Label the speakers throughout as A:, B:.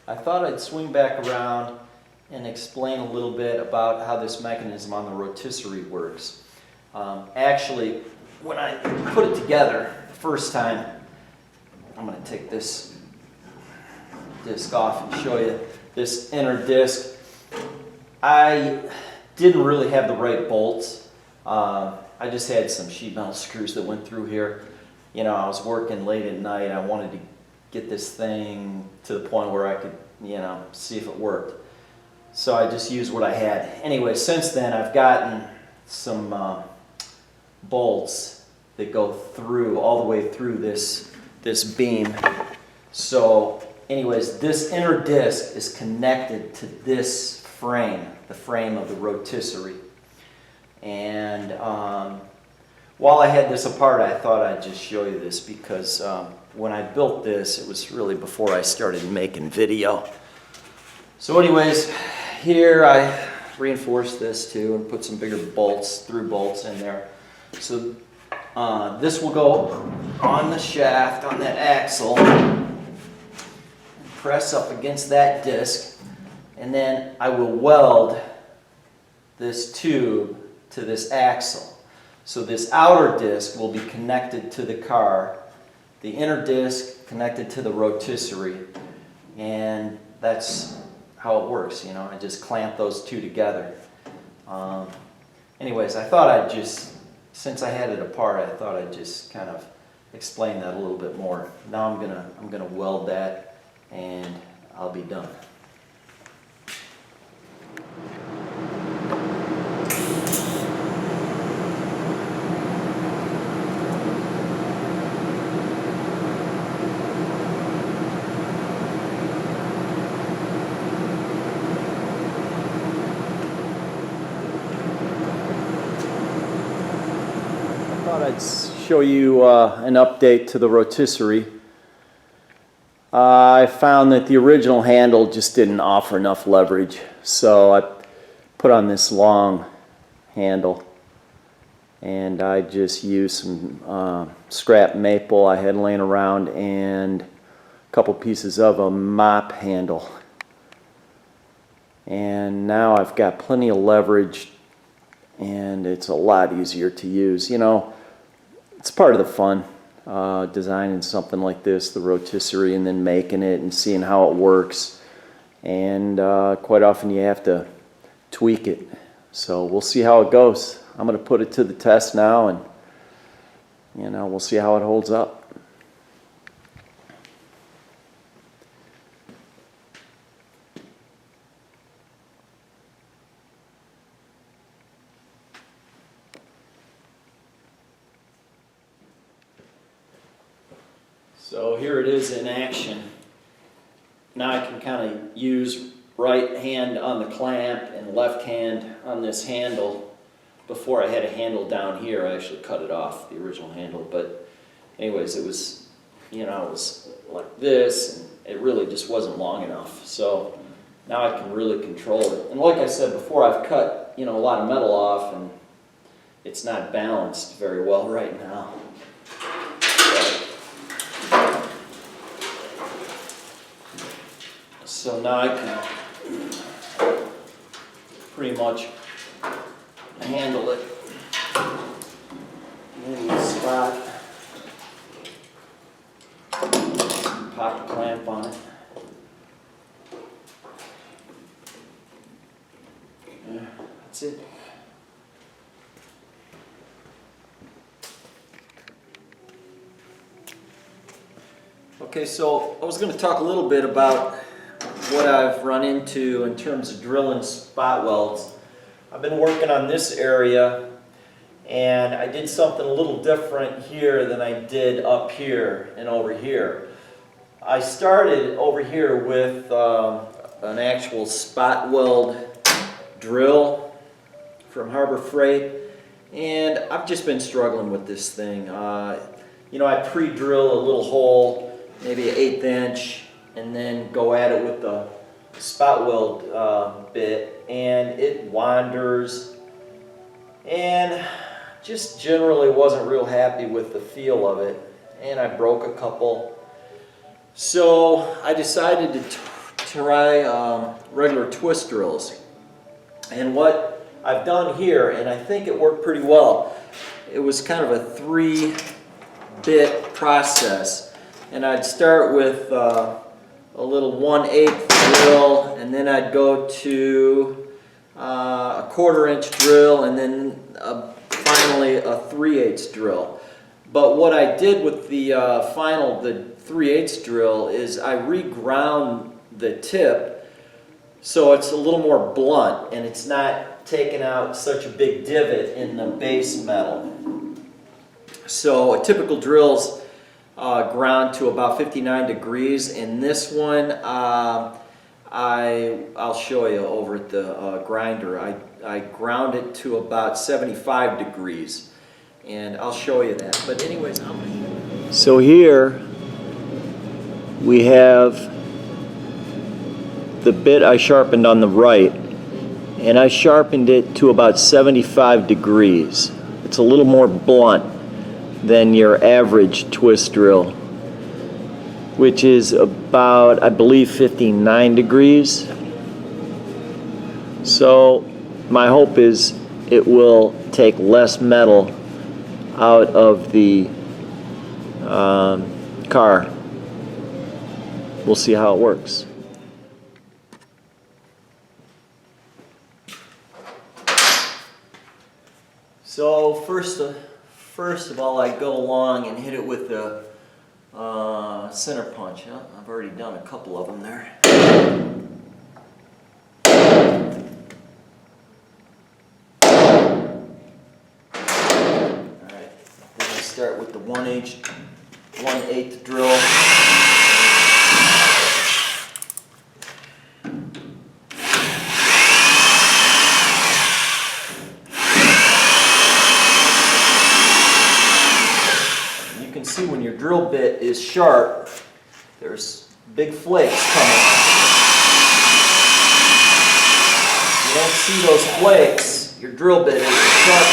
A: I thought I'd swing back around and explain a little bit about how this mechanism on the rotisserie works. Actually, when I put it together the first time, I'm going to take this disc off and show you this inner disc. I didn't really have the right bolts. I just had some sheet metal screws that went through here. You know, I was working late at night. I wanted to get this thing to the point where I could, you know, see if it worked. So I just used what I had. Anyway, since then I've gotten some bolts that go through, all the way through this beam. So anyways, this inner disc is connected to this frame, the frame of the rotisserie. And while I had this apart, I thought I'd just show you this because when I built this, it was really before I started making video. So anyways, here I reinforced this too and put some bigger bolts, through bolts in there. So this will go on the shaft, on that axle, and press up against that disc, and then I will weld this tube to this axle. So this outer disc will be connected to the car, the inner disc connected to the rotisserie, and that's how it works. You know, I just clamp those two together. Anyways, I thought I'd just, since I had it apart, I thought I'd just kind of explain that a little bit more. Now I'm gonna weld that, and I'll be done. I'd show you an update to the rotisserie. I found that the original handle just didn't offer enough leverage, so I put on this long handle, and I just used some scrap maple I had laying around and a couple pieces of a mop handle, and now I've got plenty of leverage and it's a lot easier to use. You know, it's part of the fun, designing something like this, the rotisserie, and then making it and seeing how it works. And quite often you have to tweak it. So we'll see how it goes. I'm going to put it to the test now, and you know, we'll see how it holds up. So here it is in action. Now I can kind of use right hand on the clamp and left hand on this handle. Before I had a handle down here, I actually cut it off, the original handle. But anyways, it was, you know, it was like this, and it really just wasn't long enough. So now I can really control it. And like I said before, I've cut, you know, a lot of metal off, and it's not balanced very well right now. So now I can pretty much handle it in the spot. Pop the clamp on it. Yeah, that's it. Okay, so I was going to talk a little bit about what I've run into in terms of drilling spot welds. I've been working on this area, and I did something a little different here than I did up here and over here. I started over here with an actual spot weld drill from Harbor Freight, and I've just been struggling with this thing. You know, I pre-drill a little hole, maybe an 1/8 inch, and then go at it with the spot weld bit, and it wanders, and just generally wasn't real happy with the feel of it, and I broke a couple. So I decided try regular twist drills. And what I've done here, and I think it worked pretty well, it was kind of a 3-bit process. And I'd start with a little 1/8 drill, and then I'd go to a 1/4 inch drill, and then finally a 3/8 drill. But what I did with the the 3/8 drill is I reground the tip so it's a little more blunt and it's not taking out such a big divot in the base metal. So a typical drill's ground to about 59 degrees, and this one I'll show you over at the grinder. I ground it to about 75 degrees, and I'll show you that. But anyways, so here we have the bit I sharpened on the right, and I sharpened it to about 75 degrees. It's a little more blunt than your average twist drill, which is about, I believe, 59 degrees. So my hope is it will take less metal out of the car. We'll see how it works. So first of all, I go along and hit it with the center punch. Yeah, I've already done a couple of them there. Alright, then I start with the 1/8 drill. See, when your drill bit is sharp, there's big flakes coming. If you don't see those flakes, your drill bit isn't sharp.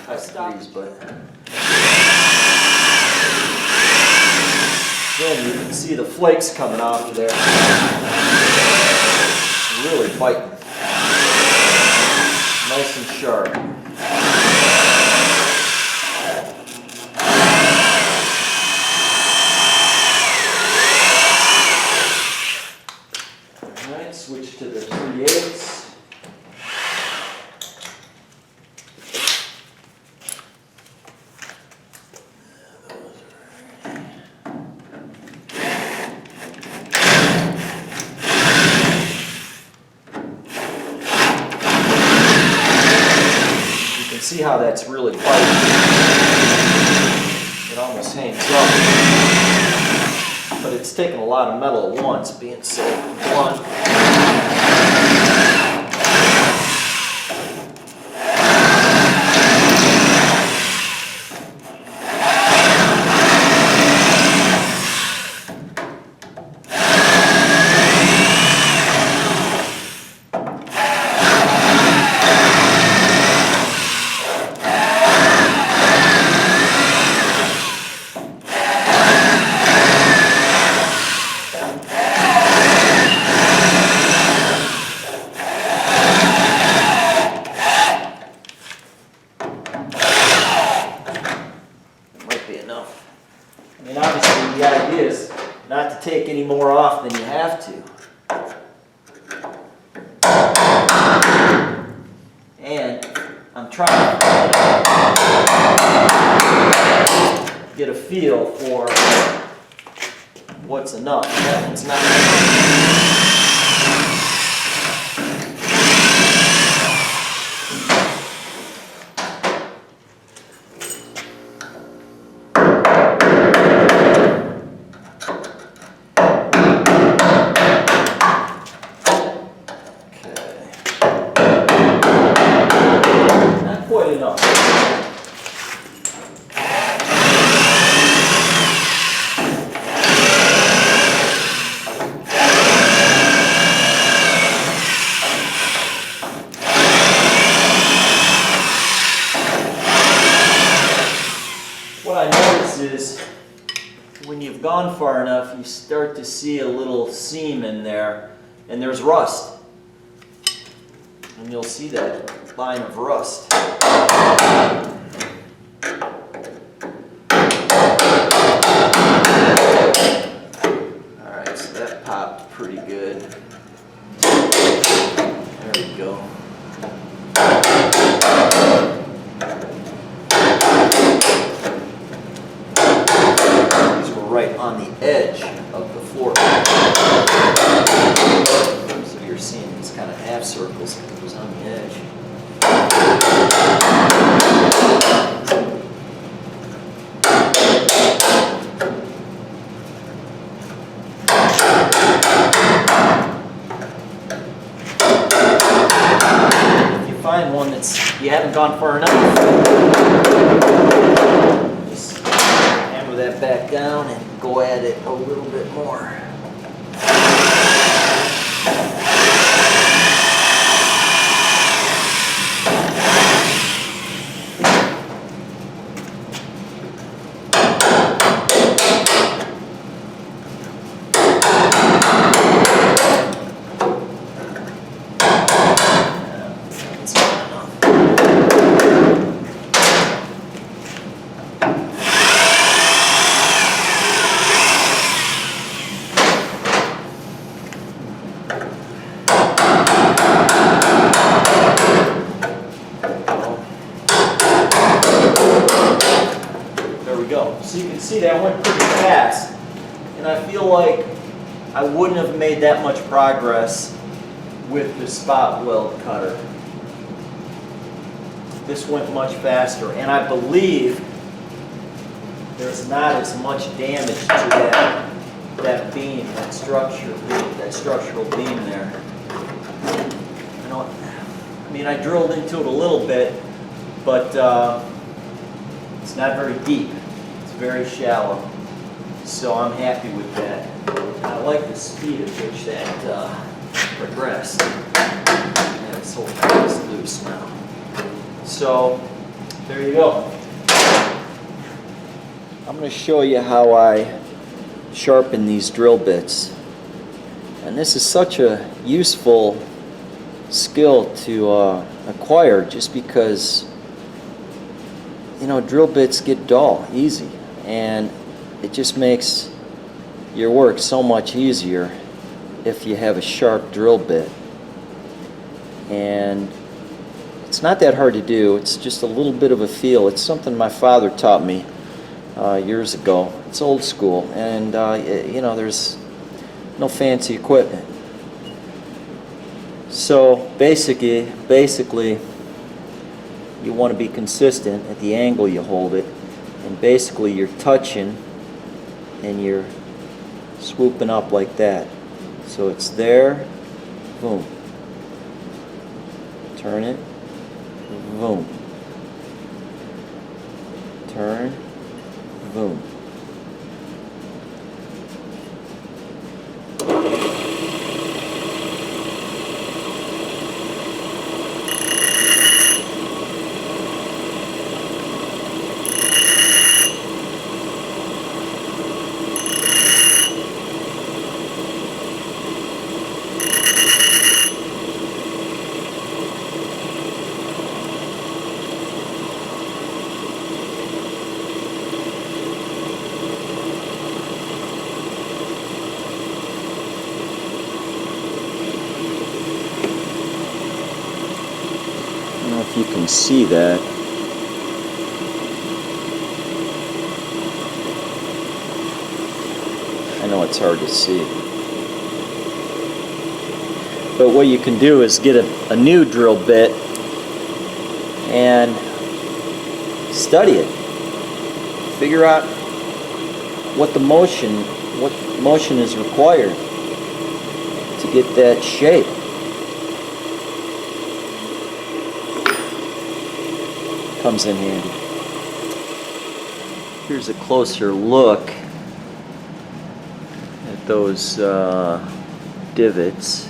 A: I stopped, but then you can see the flakes coming off of there. It's really biting. Nice and sharp. Switch to the 3/8. You can see how that's really biting. It almost hangs up. But it's taking a lot of metal at once, being so blunt. I mean, obviously the idea is not to take any more off than you have to. And I'm trying to get a feel for what's enough. That one's not enough. gone far enough, you start to see a little seam in there, and there's rust. And you'll see that line of rust. Alright, so that popped pretty good. There we go. These were right on the edge of the floor. So you're seeing these kind of half circles. It was on the edge. Find one that's you haven't gone far enough. Just hammer that back down and go at it a little bit more. So you can see that went pretty fast, and I feel like I wouldn't have made that much progress with the spot weld cutter. This went much faster, and I believe there's not as much damage to that beam, that structural beam there. I mean, I drilled into it a little bit, but it's not very deep. Very shallow, so I'm happy with that. I like the speed at which that progressed. And this whole thing is loose now. So there you go. I'm going to show you how I sharpen these drill bits. And this is such a useful skill to acquire, just because, you know, drill bits get dull easy. And it just makes your work so much easier if you have a sharp drill bit. And it's not that hard to do. It's just a little bit of a feel. It's something my father taught me years ago. It's old school, and you know, there's no fancy equipment. So basically you want to be consistent at the angle you hold it. And basically you're touching and you're swooping up like that. So it's there, boom. Turn it, boom. Turn, boom. You can see that. I know it's hard to see. But what you can do is get a new drill bit and study it. Figure out what motion is required to get that shape. Comes in handy. Here's a closer look at those divots.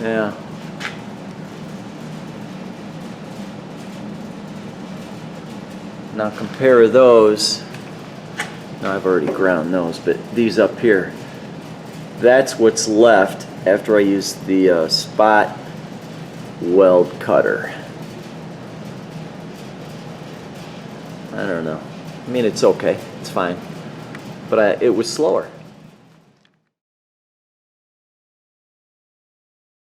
A: Yeah. Now compare those Now I've already ground those, but these up here, that's what's left after I use the spot weld cutter. I don't know. I mean, it's okay. It's fine. But it was slower.